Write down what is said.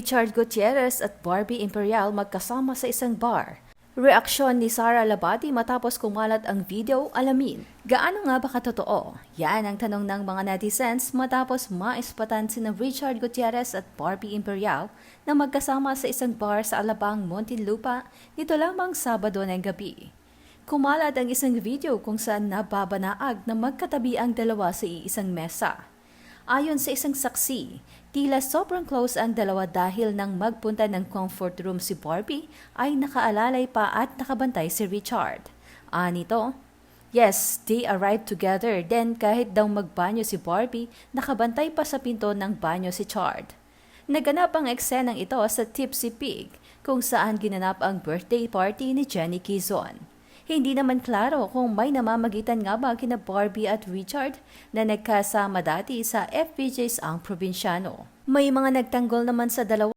Richard Gutierrez at Barbie Imperial magkasama sa isang bar. Reaksyon ni Sara Labati matapos kumalat ang video, alamin. Gaano nga ba katotoo? Yan ang tanong ng mga netizens matapos maispatan sina Richard Gutierrez at Barbie Imperial na magkasama sa isang bar sa Alabang, Muntinlupa nito lamang Sabado ng gabi. Kumalat ang isang video kung saan nababanaag na magkatabi ang dalawa sa iisang mesa. Ayon sa isang saksi, tila sobrang close ang dalawa dahil nang magpunta ng comfort room si Barbie ay nakaalalay pa at nakabantay si Richard. Anito, yes, they arrived together then kahit daw magbanyo si Barbie, nakabantay pa sa pinto ng banyo si Chard. Naganap ang eksenang ito sa Tipsy Pig kung saan ginanap ang birthday party ni Jenny Quezon. Hindi naman klaro kung may namamagitan nga ba kina Barbie at Richard na nagkasama dati sa FPJs ang probinsyano. May mga nagtanggol naman sa dalawa